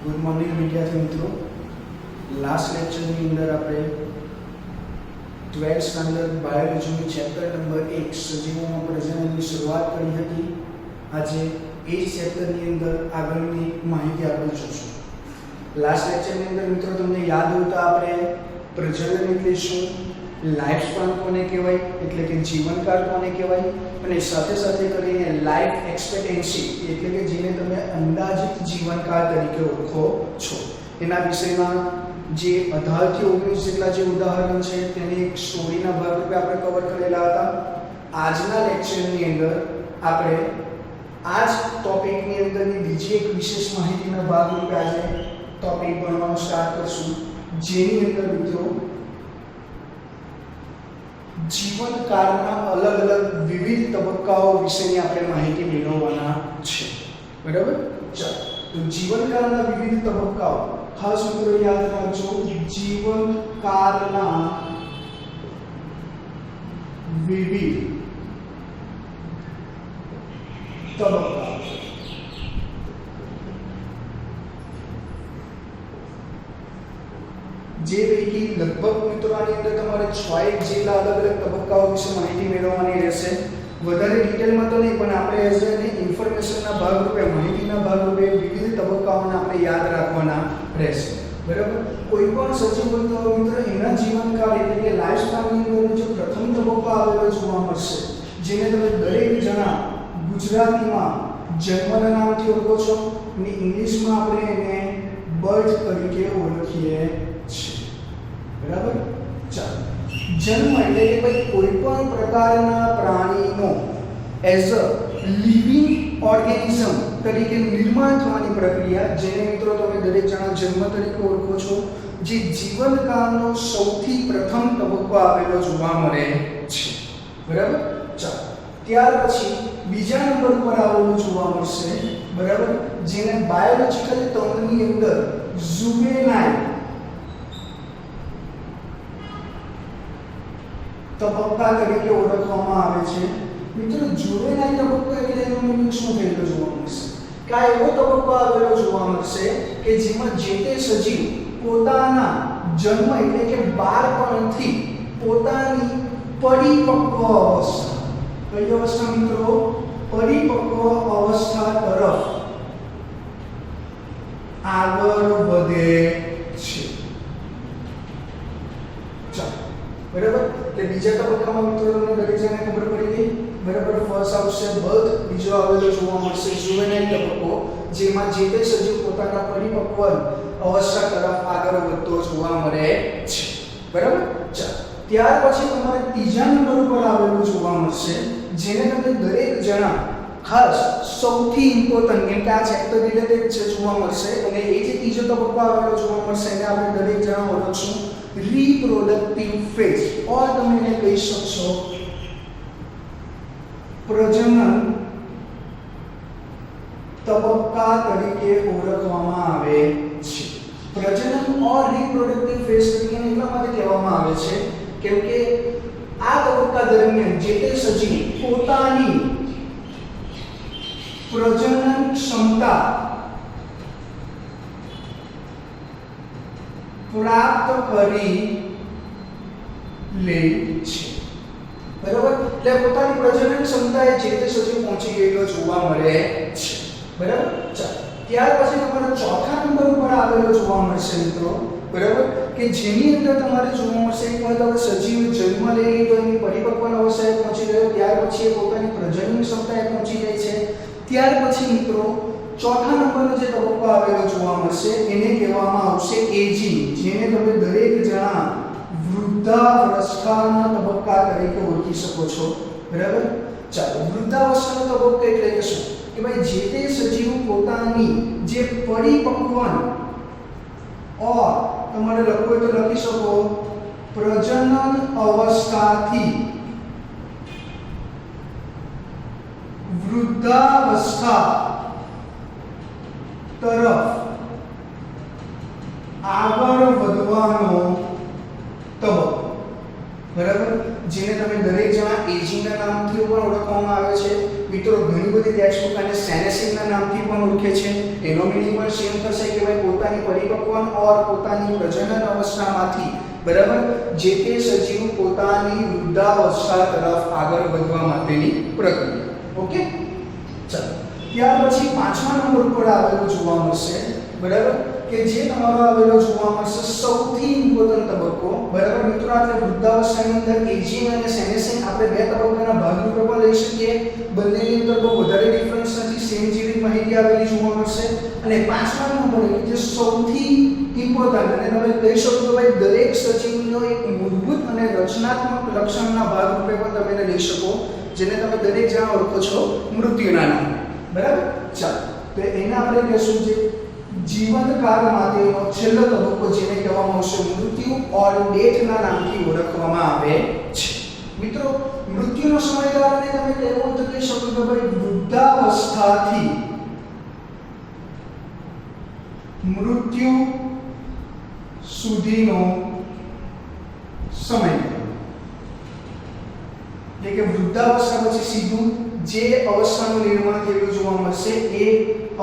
Good morning વિદ્યાર્થી મિત્રો. Last લેક્ચરની અંદર આપણે 12th standard biology chapter number 1 સજીવોમાં પ્રજનનની શરૂઆત કરી હતી. આજે એ જ ચેપ્ટરની અંદર આગળની માહિતી આપણે જોઈશું. લાસ્ટ લેક્ચરની અંદર મિત્રો તમને યાદ હોય તો આપણે પ્રજનન એટલે શું, લાઈફ સ્પાન કોને કહેવાય એટલે કે જીવનકાળ કોને કહેવાય, અને સાથે સાથે કરીને લાઈફ એક્સપેક્ટન્સી એટલે કે જેને તમે અંદાજિત જીવનકાળ તરીકે ઓળખો છો એના વિષયમાં જે 18 થી 19 જેટલા જે ઉદાહરણ છે તેની એક સ્ટોરીના ભાગરૂપે આપણે કવર કરેલા હતા. આજના લેક્ચરની અંદર આપણે આ જ ટોપિકની અંદરની બીજી એક વિશેષ માહિતીના ભાગરૂપે આજે ટોપિક ભણવાનું સ્ટાર્ટ કરશું, જેની અંદર મિત્રો જીવનકાળના અલગ અલગ વિવિધ તબક્કાઓ વિશેની આપણે માહિતી મેળવવાના છે. બરાબર? ચાલો, તો જીવનકાળના વિવિધ તબક્કાઓ ખાસ મિત્રો યાદ રાખજો. જીવનકાળના વિવિધ તબક્કાઓ જે પૈકી લગભગ મિત્રો આની અંદર તમારે 6 જેટલા અલગ અલગ તબક્કાઓ વિશે માહિતી મેળવવાની રહેશે. વધારે ડિટેલમાં તો નહીં, પણ આપણે એઝ એન ઇન્ફોર્મેશનના ભાગરૂપે, માહિતીના ભાગરૂપે વિવિધ તબક્કાઓને આપણે યાદ રાખવાના રહેશે. બરાબર? કોઈ પણ સજીવ હોય તો મિત્રો એના જીવનકાળ એટલે કે લાઈફ સ્પાનની અંદર જે પ્રથમ તબક્કો આવેલો જોવા મળશે, જેને તમે દરેક જણા ગુજરાતીમાં જન્મના નામથી ઓળખો છો અને ઇંગ્લિશમાં આપણે એને બર્થ તરીકે ઓળખીએ છીએ. બરાબર? ચાલો, જન્મ એટલે કે ભાઈ કોઈ પણ પ્રકારના પ્રાણીનો એઝ અ લિવિંગ ઓર્ગેનિઝમ તરીકે નિર્માણ થવાની પ્રક્રિયા, જેને મિત્રો તમે દરેક જણા જન્મ તરીકે ઓળખો છો, જે જીવનકાળનો સૌથી પ્રથમ તબક્કો આવેલો જોવા મળે છે. બરાબર? ચાલો, ત્યાર પછી બીજા નંબર પર આવેલું જોવા મળશે. બરાબર? જેને બાયોલોજિકલ ટર્મની અંદર જુવેનાઇલ તબક્કા તરીકે ઓળખવામાં આવે છે. મિત્રો જુવેનાઇલ તબક્કો એટલે એનો મીનિંગ શું થયેલો જોવા મળશે? કે આ એવો તબક્કો આવેલો જોવા મળશે કે જેમાં જે તે સજીવ પોતાના જન્મ એટલે કે બાળપણથી પોતાની પરિપક્વ અવસ્થા, કઈ અવસ્થા મિત્રો? પરિપક્વ અવસ્થા તરફ આગળ વધે છે. ચાલો, બરાબર? એટલે બીજા તબક્કામાં મિત્રો તમને દરેક જણાને ખબર પડી ગઈ. બરાબર? ફર્સ્ટ આવશે બર્થ, બીજો આવેલો જોવા મળશે જુવેનાઇલ તબક્કો, જેમાં જે તે સજીવ પોતાના પરિપક્વ અવસ્થા તરફ આગળ વધતો જોવા મળે છે. બરાબર? ચાલો, ત્યાર પછી તમારે ત્રીજા નંબર ઉપર આવેલું જોવા મળશે, જેને તમે દરેક જણા ખાસ સૌથી ઇમ્પોર્ટન્ટ, કેમ કે આ ચેપ્ટર રિલેટેડ છે, જોવા મળશે, અને એ જે ત્રીજો તબક્કો આવેલો જોવા મળશે એને આપણે દરેક જણા ઓળખશું રિપ્રોડક્ટિવ ફેઝ, ઓર તમે એને કહી શકશો પ્રજનન તબક્કા તરીકે ઓળખવામાં આવે છે. પ્રજનન ઓર રિપ્રોડક્ટિવ ફેઝ તરીકે એટલા માટે કહેવામાં આવે છે કેમ કે આ તબક્કા દરમિયાન જે તે સજીવ પોતાની પ્રજનન ક્ષમતા પ્રાપ્ત કરી લે છે. બરાબર? એટલે પોતાની પ્રજનન ક્ષમતાએ જે તે સજીવ પહોંચી ગયેલો જોવા મળે છે. બરાબર? ચાલો, ત્યાર પછી તમારે ચોથા નંબર ઉપર આવેલો જોવા મળશે મિત્રો. બરાબર? કે જેની અંદર તમારે જોવા મળશે એક મતલબ સજીવ જન્મ લઈ લીધો, એની પરિપક્વ અવસ્થાએ પહોંચી ગયો, ત્યાર પછી એ પોતાની પ્રજનન ક્ષમતાએ પહોંચી જાય છે. ત્યાર પછી મિત્રો ચોથા નંબરનો જે તબક્કો આવેલો જોવા મળશે એને કહેવામાં આવશે એજિંગ, જેને તમે દરેક જણા વૃદ્ધાવસ્થાના તબક્કા તરીકે ઓળખી શકો છો. બરાબર? ચાલો, વૃદ્ધાવસ્થાનો તબક્કો એટલે કે શું? કે ભાઈ જે તે સજીવ પોતાની જે પરિપક્વન ઓર તમારે લખવું હોય તો લખી શકો પ્રજનન અવસ્થાથી વૃદ્ધાવસ્થા તરફ આગળ વધવાનો તબક્કો. બરાબર? જેને તમે દરેક જણા એજિંગના નામથી પણ ઓળખવામાં આવે છે. મિત્રો ઘણી બધી ટેક્સ્ટ બુક આને સેનેસિસના નામથી પણ ઓળખે છે. એનો મીનિંગ પણ સેમ થશે કે ભાઈ પોતાની પરિપક્વન ઓર પોતાની પ્રજનન અવસ્થામાંથી બરાબર જે તે સજીવ પોતાની વૃદ્ધાવસ્થા તરફ આગળ વધવા માટેની પ્રક્રિયા. ઓકે, ચાલો ત્યાર પછી 5મા નંબર પર આવેલું જોવા મળશે બરાબર કે જે તમારો આવેલો જોવા મળશે સૌથી ઇમ્પોર્ટન્ટ તબક્કો બરાબર મિત્રો. આપણે વૃદ્ધાવસ્થાની અંદર એજિંગ અને સેનેસિંગ આપણે બે તબક્કાના ભાગરૂપે પણ લઈ શકીએ. બંનેની અંદર બહુ વધારે ડિફરન્સ નથી, સેમ જેવી માહિતી આવેલી જોવા મળશે. અને 5મા નંબર જે સૌથી ઇમ્પોર્ટન્ટ અને તમે કહી શકો તો ભાઈ દરેક સજીવનો એક મૂળભૂત અને રચનાત્મક લક્ષણના ભાગરૂપે પણ તમે એને લઈ શકો, જેને તમે દરેક જણા ઓળખો છો મૃત્યુના નામે બરાબર. ચાલો તો એને આપણે કહેશું જે જીવનકાળ માટેનો છેલ્લો તબક્કો જેને કહેવામાં આવશે મૃત્યુ ઓર ડેથના નામથી ઓળખવામાં આવે છે. મિત્રો મૃત્યુનો સમયગાળાને તમે કેવો તો કહી શકો કે ભાઈ વૃદ્ધાવસ્થાથી મૃત્યુ સુધીનો સમય એટલે કે વૃદ્ધાવસ્થા પછી સીધું જે અવસ્થાનું નિર્માણ થયેલું જોવા મળશે એ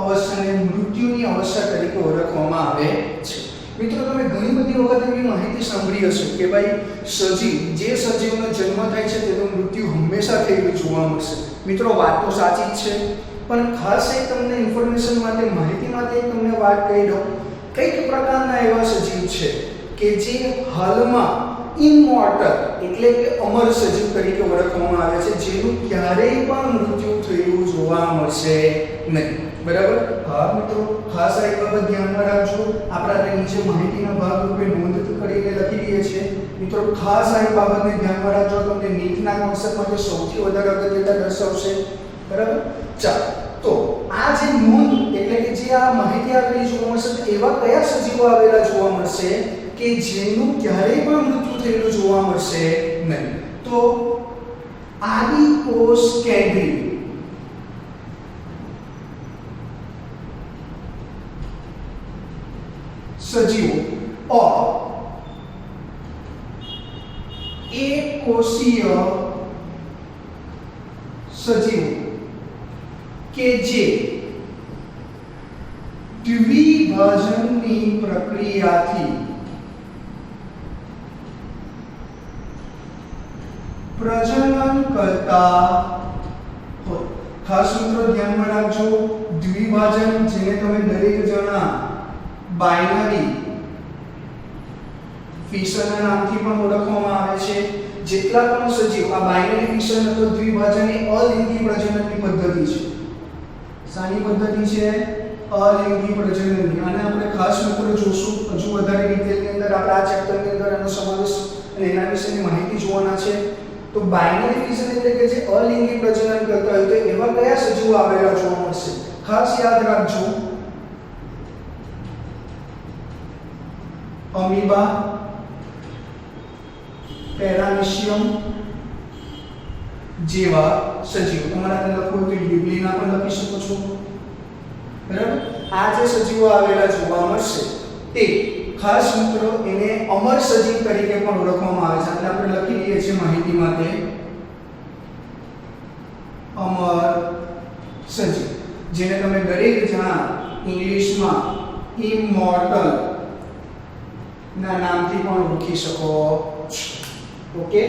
અવસ્થાને મૃત્યુની અવસ્થા તરીકે ઓળખવામાં આવે છે. મિત્રો તમે ઘણી બધી વખત એવી માહિતી સાંભળી હશે કે ભાઈ સજીવ જે સજીવનો જન્મ થાય છે તેનું મૃત્યુ હંમેશા થયેલું જોવા મળશે. મિત્રો વાત તો સાચી જ છે, પણ ખાસ એક તમને ઇન્ફોર્મેશન માટે માહિતી માટે એક તમને વાત કહી દઉં. કઈક પ્રકારના એવા સજીવ છે કે જે હાલમાં ઇમોર્ટલ એટલે કે અમર સજીવ તરીકે ઓળખવામાં આવે છે, જેનું ક્યારેય પણ મૃત્યુ થયેલું જોવા મળશે નહીં બરાબર. હા મિત્રો ખાસ આ એક બાબત ધ્યાનમાં રાખજો. આપણે નીચે માહિતીના ભાગરૂપે નોંધ કરીને લખી દઈએ છીએ. મિત્રો ખાસ આ એક બાબતને ધ્યાનમાં રાખજો, તમને નીટના કોન્સેપ્ટ માટે સૌથી વધારે અગત્યતા દર્શાવશે બરાબર. ચાલો તો આ જે નોંધ એટલે કે જે આ માહિતી આપેલી જોવા મળશે એવા કયા સજીવો આવેલા જોવા મળશે કે જેનું ક્યારેય પણ મૃત્યુ થયેલું જોવા મળશે નહીં. તો આદિકોષ કેન્દ્રીય સજીવો और एककोषीय सजीवों के जे દ્વિભાજનની પ્રક્રિયાથી પ્રજનન કરતા હોય. ખાસ મિત્રો ધ્યાનમાં રાખજો દ્વિભાજન જેને તમે દરેક જણા બાઇનરી ફિશનના નામથી પણ ઓળખવામાં આવે છે. જેટલા પણ સજીવ આ બાઇનરી ફિશન અથવા દ્વિભાજન એ અલિંગી પ્રજનનની પદ્ધતિ છે. સાની પદ્ધતિ છે? અલિંગી પ્રજનનની. અને આપણે ખાસ મિત્રો જોશું હજુ વધારે ડિટેલની અંદર આપણે આ ચેપ્ટરની અંદર એનો સમાવેશ અને એના વિશેની માહિતી જોવાના છે. તો બાઇનરી ફિશન એટલે કે જે અલિંગી પ્રજનન કરતા હોય તો એવા કયા સજીવો આવેલા જોવા મળશે? ખાસ યાદ રાખજો અમીબા, પેરામીશિયમ જેવા સજીવો. તમારા ત્યાં લખવું તો લ્યુબ્લિના પણ લખી શકો છો બરાબર. આ જે સજીવો આવેલા જોવા મળશે તે ખાસ મિત્રો એને અમર સજીવ તરીકે પણ ઓળખવામાં આવે છે. એટલે આપણે લખી દઈએ છીએ માહિતી માટે અમર સજીવ, જેને તમે દરેક જણા ઇંગ્લિશમાં ઇમોર્ટલ ના નામથી પણ ઓળખી શકો છો. ઓકે,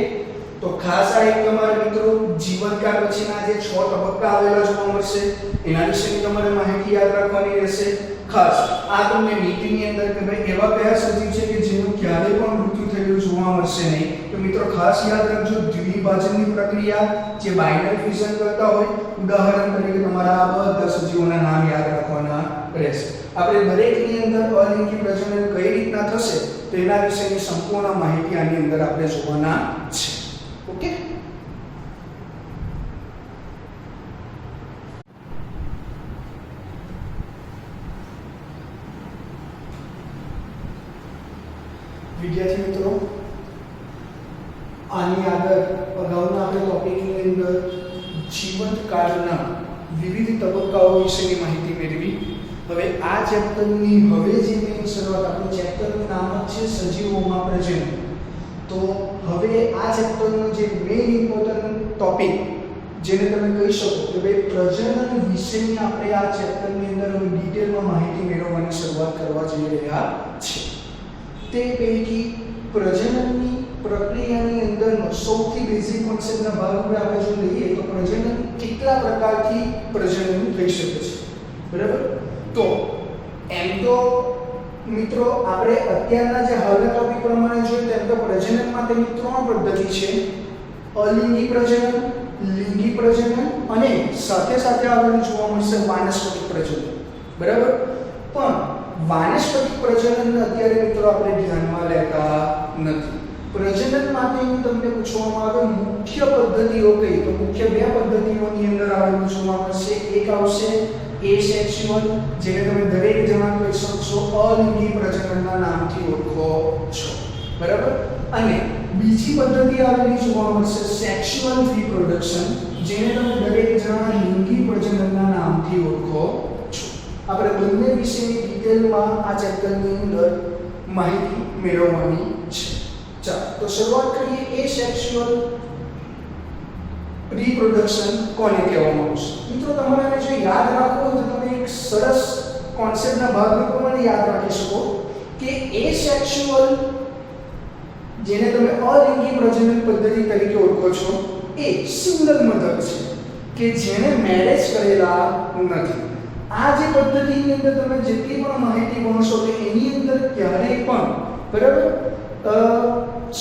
તો ખાસ આ એક તમારા મિત્રો જીવનકાળ પછીના જે 6 તબક્કા આવેલા જોવા મળશે એના વિશેની તમારે માહિતી યાદ રાખવાની રહેશે. ખાસ આ તમને નીતિની અંદર કે ભાઈ એવા કયા સજીવ છે કે જેનું ક્યારેય પણ મૃત્યુ થયેલું જોવા મળશે નહીં. તો મિત્રો ખાસ યાદ રાખજો દ્વિભાજનની પ્રક્રિયા જે બાઇનરી ફિશન કરતા હોય, ઉદાહરણ તરીકે તમારા આ બધા સજીવોના નામ યાદ રાખવાના રહેશે. આપણે દરેકની અંદર અલિંગી પ્રજનન કઈ રીતના થશે તેના વિશેની સંપૂર્ણ માહિતી આની અંદર આપણે જોવાના છે. ઓકે, વિદ્યાર્થી મિત્રો આની આગળ અગાઉના આપણે ટોપિકની અંદર જીવનકાળના વિવિધ તબક્કાઓ વિશેની માહિતી મેળવી. હવે આ ચેપ્ટરની હવે જે મેઇન શરૂઆત આપણું ચેપ્ટરનું નામ છે સજીવોમાં પ્રજનન. તો હવે આ ચેપ્ટરનો જે મેઇન ઇમ્પોર્ટન્ટ ટોપિક જેને તમે કહી શકો કે ભાઈ પ્રજનન વિશેની આપણે આ ચેપ્ટરની અંદર હવે ડિટેલમાં માહિતી મેળવવાની શરૂઆત કરવા જઈ રહ્યા છીએ. તે પૈકી પ્રજનનની પ્રક્રિયાની અંદરનો સૌથી બેઝિક કોન્સેપ્ટના ભાગરૂપે આપણે જો લઈએ તો પ્રજનન કેટલા પ્રકારથી પ્રજનન થઈ શકે છે, બરાબર? તો એમ તો મિત્રો આપણે અત્યારના જે હાલના ટોપિક પ્રમાણે જોઈએ તેમ તો પ્રજનન માટેની 3 પદ્ધતિ છે: અલિંગી પ્રજનન, લિંગી પ્રજનન અને સાથે સાથે આવેલું જોવા મળશે વાનસ્પતિક પ્રજનન, બરાબર? પણ વાનસ્પતિક પ્રજનન અત્યારે મિત્રો આપણે ધ્યાનમાં લેતા નથી. પ્રજનન માટેની તમને પૂછવામાં આવે મુખ્ય પદ્ધતિઓ કઈ, તો મુખ્ય 2 પદ્ધતિઓની અંદર આવેલું જોવા મળશે. એક આવશે એસેક્સ્યુઅલ, જેને તમે દરેક જણા કહી શકશો અલિંગી પ્રજનનના નામથી ઓળખો છો, બરાબર? અને બીજી પદ્ધતિ આવેલી જોવા મળશે સેક્સ્યુઅલ રિપ્રોડક્શન, જેને તમે દરેક જણા લિંગી પ્રજનનના નામથી ઓળખો છો. આપણે બંને વિશેની ડિટેલમાં આ ચેપ્ટરની અંદર માહિતી મેળવવાની છે. ચાલો તો શરૂઆત કરીએ. એસેક્સ્યુઅલ રિપ્રોડક્શન કોને કહેવામાં આવશે? મિત્રો તમારે આને જો યાદ રાખવું હોય તો તમે એક સરસ કોન્સેપ્ટના ભાગરૂપે યાદ રાખી શકો કે એસેક્સ્યુઅલ, જેને તમે અલિંગી પ્રજનન પદ્ધતિ તરીકે ઓળખો છો, એ સિંગલ મધર છે કે જેને મેરેજ કરેલા નથી. આ જે પદ્ધતિની અંદર તમે જેટલી પણ માહિતી ભણશો કે એની અંદર ક્યારેય પણ, બરાબર,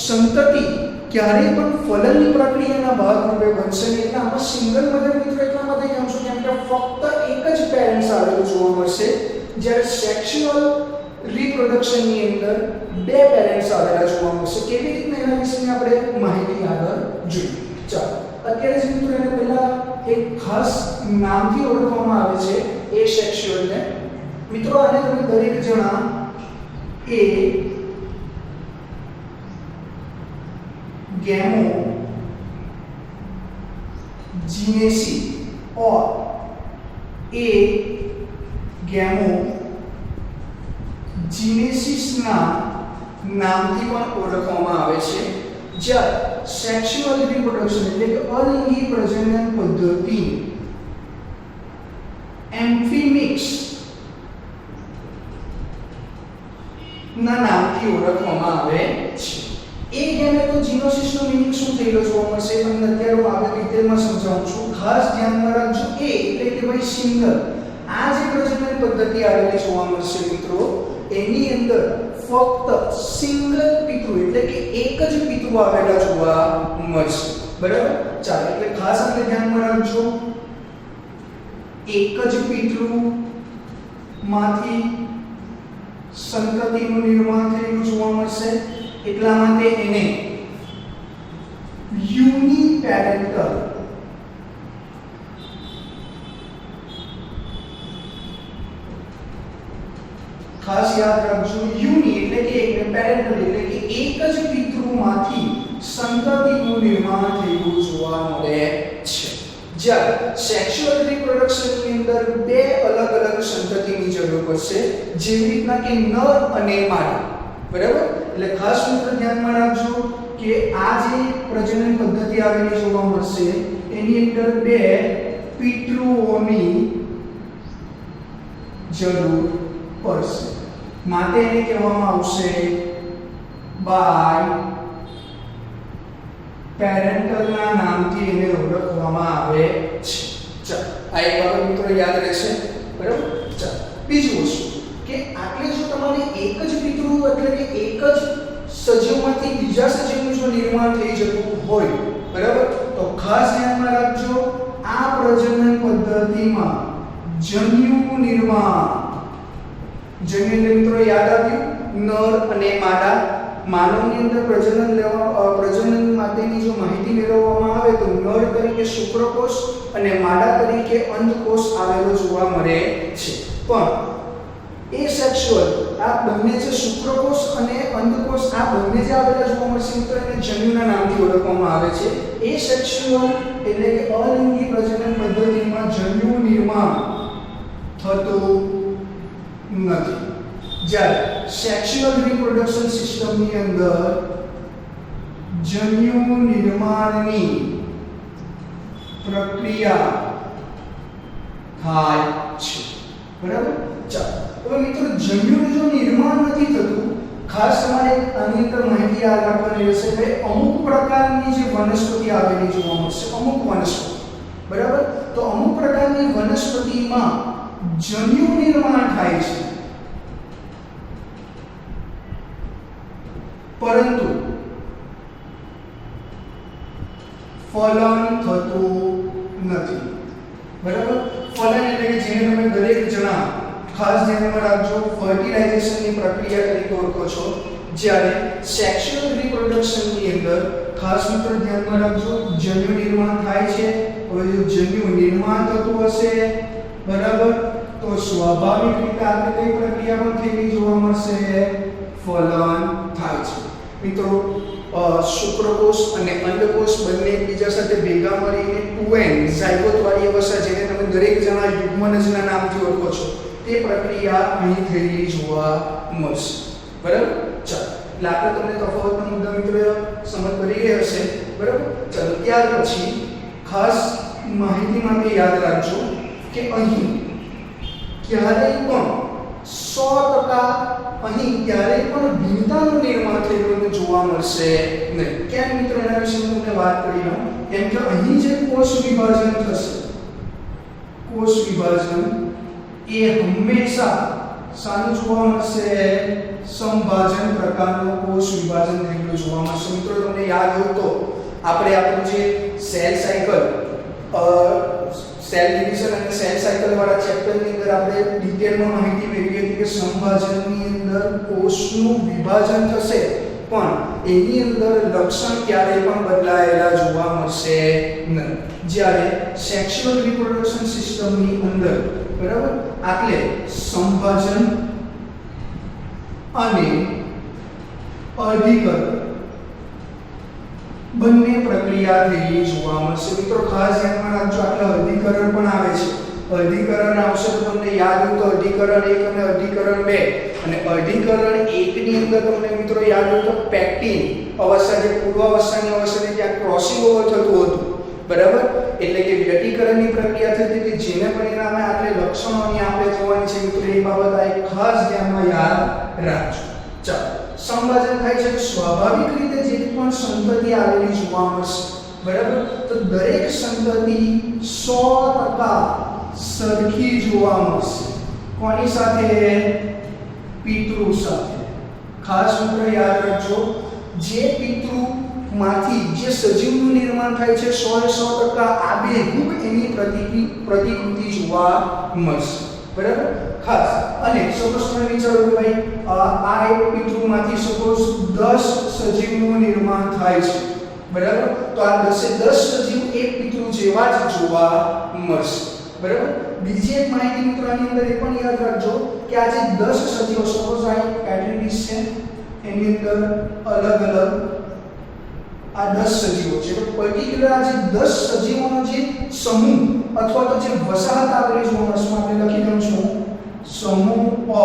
સંતતિ ક્યારેય પણ ફલનની પ્રક્રિયાના ભાગરૂપે બનશે નહીં. એટલે આમાં સિંગલ મધર મિત્રો એટલા માટે કહું છું કેમ કે ફક્ત એક જ પેરેન્ટ્સ આવેલું જોવા મળશે, જ્યારે સેક્સ્યુઅલ રિપ્રોડક્શનની અંદર 2 પેરેન્ટ્સ આવેલા જોવા મળશે. કેવી રીતના એના વિશેની આપણે માહિતી આગળ જોઈએ. ચાલો અત્યારે જ મિત્રો એને પહેલા એક ખાસ નામથી ઓળખવામાં આવે છે એસેક્સ્યુઅલને. મિત્રો આને તમે દરેક જણા એ गैमोजेनेसिस और ए गैमोजेनेसिस ના નામથી પણ ઓળખવામાં આવે છે. જ્યારે સેક્સ્યુઅલ રિપ્રોડક્શન એટલે કે અલિંગી પ્રજનન પદ્ધતિ એમ્ફિમિક્સ ના નામથી ઓળખવામાં આવે છે. એ ગેમેટોજેનેસિસનો મીનિંગ શું થયેલો જોવા મળશે તમને અત્યારે હું આગળ ડિટેલમાં સમજાવું છું. ખાસ ધ્યાનમાં રાખજો. એ એટલે કે ભાઈ સિંગલ, આ જે પ્રજનન પદ્ધતિ આવેલી જોવા મળશે મિત્રો, એની અંદર ફક્ત સિંગલ પિતૃ એટલે કે એક જ પિતૃ આવેલા જોવા મળશે, બરાબર? ચાલો એટલે ખાસ આપણે ધ્યાનમાં રાખજો. એક જ પિતૃ માંથી સંતતિનું નિર્માણ થયેલું જોવા મળશે. એટલા માટે એને યુનિપેરેન્ટલ ખાસ યાદ રાખજો. યુનિ એટલે કે એક, પેરેન્ટલ એટલે કે એક જ પિતૃમાંથી સંતતિનું નિર્માણ થયેલું જોવા મળે છે. જ્યારે સેક્સ્યુઅલ રિપ્રોડક્શનની અંદર 2 અલગ અલગ સંતતિની જરૂર પડશે, જેવી રીતના કે નર અને માદા, બરાબર? એટલે ખાસ મિત્રો ધ્યાનમાં રાખજો કે આ જે પ્રજનન પદ્ધતિ આવેલી જોવા મળશે એની અંદર 2 પિતૃઓની જરૂર પડશે. માટે એને કહેવામાં આવશે બાય પેરેન્ટલના નામથી એને ઓળખવામાં આવે છે. ચાલો આ એક બાબત મિત્રો યાદ રહેશે, બરાબર? ચાલો બીજું વસ્તુ કે આટલે જો તમારે એક જ પિતૃ એટલે કે એક જ સજીવમાંથી બીજા સજીવનું જો નિર્માણ થઈ જતું હોય, બરાબર, તો ખાસ ધ્યાનમાં રાખજો આ પ્રજનન પદ્ધતિમાં જન્યુ નિર્માણ, જન્યુ મિત્રો યાદ આવ્યું, નર અને માદા. માનવની અંદર પ્રજનન માટેની જો માહિતી મેળવવામાં આવે તો નર તરીકે શુક્રકોષ અને માદા તરીકે અંડકોષ આવેલો જોવા મળે છે. પણ એસેક્સ્યુઅલ આ બંને જે શુક્રકોષ અને અંડકોષ આ બંને જે આવેલા જોવા મળશે મિત્રો એને જન્યુના નામથી ઓળખવામાં આવે છે. એસેક્સ્યુઅલ એટલે કે અલિંગી પ્રજનન પદ્ધતિમાં જન્યુ નિર્માણ થતું નથી. જ્યારે સેક્સ્યુઅલ રિપ્રોડક્શન સિસ્ટમની અંદર જન્યુ નિર્માણની પ્રક્રિયા થાય છે. બરાબર. ચાલો હવે મિત્રો જન્યુનું જો નિર્માણ નથી થતું, ખાસ તમારે આની અંદર માહિતી યાદ રાખવાની રહેશે કે અમુક પ્રકારની જે વનસ્પતિ આવેલી જોવા મળશે, અમુક વનસ્પતિ. બરાબર. તો અમુક પ્રકારની વનસ્પતિમાં જન્યુ નિર્માણ થાય છે, પરંતુ ફલન થતું નથી. બરાબર. ફલન એટલે કે જેને તમે દરેક જણા ખાસ ધ્યાનમાં રાખજો, ફર્ટિલાઇઝેશનની પ્રક્રિયા તરીકે ઓળખો છો. જ્યારે સેક્સ્યુઅલ રિપ્રોડક્શન ની અંદર ખાસ મિત્રો ધ્યાનમાં રાખજો, જન્યુ નિર્માણ થાય છે. હવે જો જન્યુ નિર્માણ થતું હશે, બરાબર, તો સ્વાભાવિક રીતે આપણે કઈ પ્રક્રિયા પણ થયેલી જોવા મળશે? ફલન થાય છે. મિત્રો શુક્રકોષ અને અંડકોષ બંને એકબીજા સાથે ભેગા મળીને 2n ઝાયગોટ વાળી અવસ્થા, જેને તમે દરેક જણા યુગ્મનજના નામથી ઓળખો છો, તે પ્રક્રિયા અહીં થયેલી જોવા મળશે. બરાબર. ચાલો એટલે આપણે તમને તફાવતના મુદ્દા મિત્રો સમજ પડી ગઈ હશે. બરાબર. ચાલો ત્યાર પછી ખાસ માહિતી માટે યાદ રાખજો કે અહીં ક્યારેય પણ 100% અહીં ક્યારેય પણ ભિન્નતાનું નિર્માણ થયેલું જોવા મળશે નહીં. કેમ મિત્રો? એના વિશે હું તમને વાત કરી લઉં. કેમ કે અહીં જે કોષ વિભાજન થશે, કોષ વિભાજન એ હંમેશા શાનું જોવા મળશે? સંભાજન પ્રકારનું કોષ વિભાજન થયેલું જોવા મળશે. મિત્રો તમને યાદ હોય તો આપણે આપણું જે સેલ સાયકલ, સેલ ડિવિઝન અને સેલ સાયકલ વાળા ચેપ્ટરની અંદર આપણે ડિટેલમાં માહિતી મેળવી હતી કે સંભાજનની અંદર કોષનું વિભાજન થશે, પણ એની અંદર લક્ષણ ક્યારેય પણ બદલાયેલા જોવા મળશે નહીં. જ્યારે સેક્સ્યુઅલ રિપ્રોડક્શન સિસ્ટમની અંદર, બરાબર, આટલે સંભાજન અને અધિકરણ બંને પ્રક્રિયા થયેલી જોવા મળશે. મિત્રો ખાસ ધ્યાનમાં રાખજો, આટલા અધિકરણ પણ આવે છે. અધિકરણ આવશે તો તમને યાદ હોય તો અધિકરણ 1 અને અધિકરણ 2, અને અધિકરણ 1 ની અંદર તમને મિત્રો યાદ હોય તો પેક્ટિન અવસ્થા, જે પૂર્વાવસ્થાની અવસ્થાને ત્યાં ક્રોસિંગ ઓવર થતું હતું. બરાબર. એટલે કે વ્યતિકરણની પ્રક્રિયા થતી હતી, જેને પરિણામે આટલે લક્ષણોની આપણે જોવાની છે. મિત્રો એ બાબત આ એક ખાસ ધ્યાનમાં યાદ રાખજો. ચાલો સંભાજન થાય છે, સ્વાભાવિક રીતે જે પણ સંતતિ આવેલી જોવા મળશે, બરાબર, તો દરેક સંતતિ 100% સરખી જોવા મળશે. કોની સાથે? પિતૃ સાથે. ખાસ મિત્રો યાદ રાખજો, જે પિતૃ માંથી જે સજીવનું નિર્માણ થાય છે 100% આબેહૂબ એની પ્રતિકૃતિ જોવા મળશે. બરાબર. ખાસ અને સપોઝ તમે વિચારો કે ભાઈ આ એક પિતૃમાંથી સપોઝ 10 સજીવનું નિર્માણ થાય છે, બરાબર, તો આ 10 સજીવ એક પિતૃ જેવા જ જોવા મળશે. બરાબર. બીજી એક માહિતી મિત્રો આની અંદર એ પણ યાદ રાખજો કે આ જે 10 સજીવો, સપોઝ આ એક પેટ્રિટિસ છે, એની અંદર અલગ અલગ આ 10 સજીવો છે, તો પર્ટિક્યુલર આ જે 10 સજીવોનો જે સમૂહ અથવા તો જે વસાહત આવેલી જોવા મળશે, આપણે લખી દઉં છું સમૂહ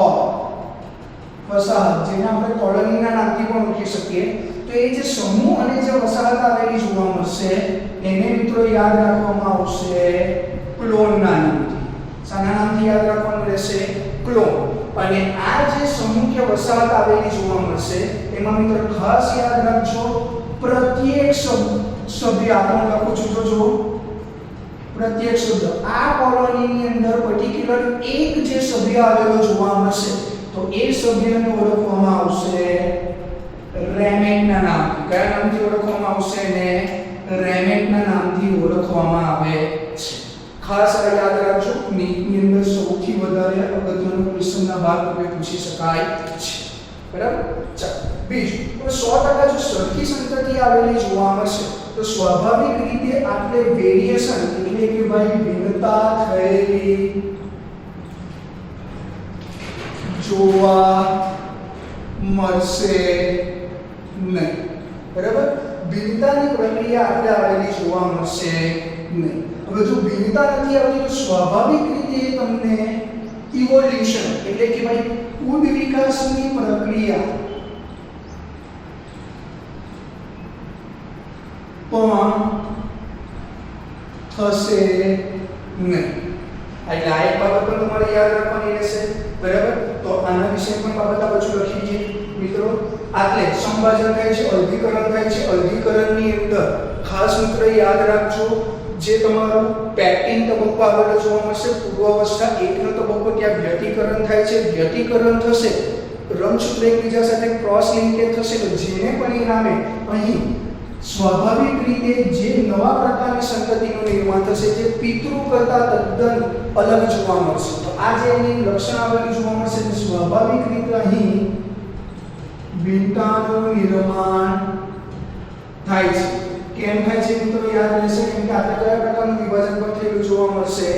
વસાહત, જેને આપણે કોલોનીના નામથી પણ ઓળખી શકીએ. તો એ જે સમૂહ અને જે વસાહત આવેલી જોવા મળશે, એને મિત્રો યાદ રાખવામાં આવશે ક્લોનના નામથી. શાના નામથી યાદ રાખવાનું રહેશે? ક્લોન. અને આ જે સમૂહ કે વસાહત આવેલી જોવા મળશે, એમાં મિત્રો ખાસ યાદ રાખજો, પ્રત્યેક સભ્ય આપણે લખું છું તો જો પ્રત્યેક શબ્દ આ કોલોનીની અંદર પર્ટિક્યુલર એક જે સભ્ય આવેલો જોવા મળશે, તો એ સભ્યને ઓળખવામાં આવશે રેમેટના નામથી. કયા નામથી ઓળખવામાં આવશે? ને રેમેટના નામથી ઓળખવામાં આવે છે. ખાસ આ યાદ રાખજો, નીટની અંદર સૌથી વધારે અગત્યનો ક્વેશ્ચનના ભાગરૂપે પૂછી શકાય છે. બરાબર. ચાલો બીજું, 100% જો સરખી સંતતિ આવેલી જોવા મળશે તો સ્વાભાવિક રીતે આપણે વેરિએશન એટલે કે ભાઈ ભિન્નતા થયેલી જોવા મળશે નહીં. બરાબર. ભિન્નતાની પ્રક્રિયા આપણે આવેલી જોવા મળશે નહીં. હવે જો ભિન્નતા નથી આવતી તો સ્વાભાવિક રીતે તમને ઇવોલ્યુશન એટલે કે ભાઈ ઉદ વિકાસની પ્રક્રિયા પણ થશે નહીં. એટલે આ એક બાબત પણ તમારે યાદ રાખવાની રહેશે. બરાબર, તો આના વિશે પણ બાબત આ બધું લખી દઈએ મિત્રો. આટલે સંભાજન થાય છે, અર્ધીકરણ થાય છે. અર્ધીકરણની અંદર ખાસ મિત્રો યાદ રાખજો, જે તમારું પેક્ટિન તબક્કો આવેલો જોવા મળશે, પૂર્વાવસ્થા 1 નો તબક્કો, ત્યાં વ્યતિકરણ થાય છે. વ્યતિકરણ થશે, રંગસૂત્ર એકબીજા સાથે ક્રોસ લિંકેજ થશે, તો જેને પરિણામે અહીં સ્વાભાવિક રીતે જે નવા પ્રકારની સંતતિનું નિર્માણ થશે, જે પિતૃ કરતા તદ્દન અલગ જોવા મળશે. તો આ જે એની લક્ષણ આવેલું જોવા મળશે, તે સ્વાભાવિક રીતે અહીં બીટાનું નિર્માણ થાય છે. કેમ થાય છે મિત્રો યાદ રહેશે, કેમ કે આપણે કયા પ્રકારનું વિભાજન પણ થયેલું જોવા મળશે,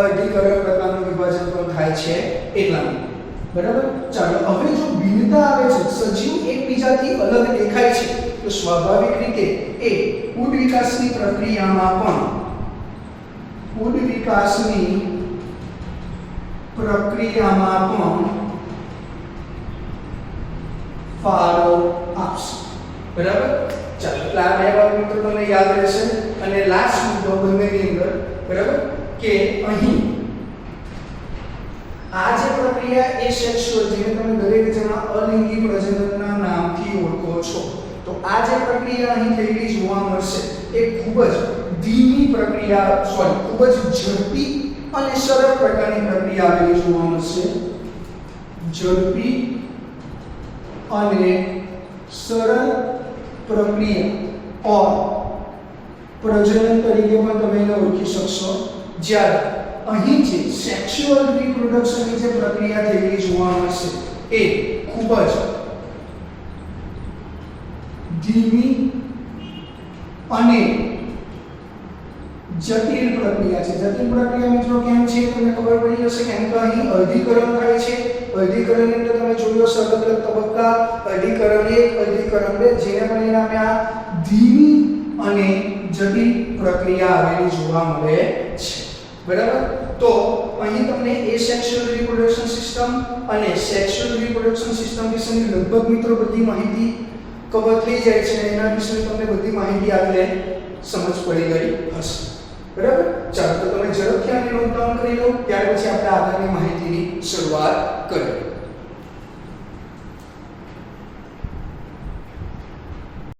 અર્ધીકરણ પ્રકારનું વિભાજન પણ થાય છે એટલા માટે. બરાબર, ચાલો હવે જો ભિન્નતા આવે છે, સજીવ એકબીજાથી અલગ દેખાય છે, તો સ્વાભાવિક રીતે એ કુડ વિકાસની પ્રક્રિયામાં પણ ફાળો આપશે. બરાબર, ચાલો એટલે આ બે બાબત મિત્રો તમને યાદ રહેશે. અને લાસ્ટ મુદ્દો બંનેની અંદર, બરાબર, કે અહીં આ જે પ્રક્રિયા એ સેક્સ્યુઅલ, જેને તમે દરેક જણા અલિંગી પ્રજનનના નામથી ઓળખો છો, તો આ જે પ્રક્રિયા અહીં થયેલી જોવા મળશે, એ ખૂબ જ ધીમી પ્રક્રિયા, ખૂબ જ ઝડપી અને સરળ પ્રકારની પ્રક્રિયા આવેલી જોવા મળશે. ઝડપી અને સરળ પ્રક્રિયા ઓર પ્રજનન તરીકે પણ તમે એને ઓળખી શકશો. જ્યારે અહીં જે સેક્સ્યુઅલ રિપ્રોડક્શનની જે પ્રક્રિયા થયેલી જોવા મળશે, એ ખૂબ જ ધીમી અને જટિલ પ્રક્રિયા છે. જટિલ પ્રક્રિયા મિત્રો કેમ છે તમને ખબર પડી હશે, કેમ કે અહીં અર્ધીકરણ થાય છે. અર્ધીકરણની અંદર તમે જોયો છે અલગ અલગ તબક્કા, અર્ધીકરણ 1, અર્ધીકરણ 2, જેને પરિણામે આ ધીમી અને જટિલ પ્રક્રિયા આવેલી જોવા મળે છે. બરાબર, તો અહીં તમને એસેક્સ્યુઅલ રિપ્રોડક્શન સિસ્ટમ અને સેક્સ્યુઅલ રિપ્રોડક્શન સિસ્ટમ વિશેની લગભગ મિત્રો બધી માહિતી કવર થઈ જાય છે. એના વિશે તમને બધી માહિતી આગળ સમજ પડી ગઈ હશે. બરાબર, ચાલો તો તમે ઝડપથી આની નોટ ડાઉન કરી લો, ત્યાર પછી આપણે આગળની માહિતીની શરૂઆત કરીએ.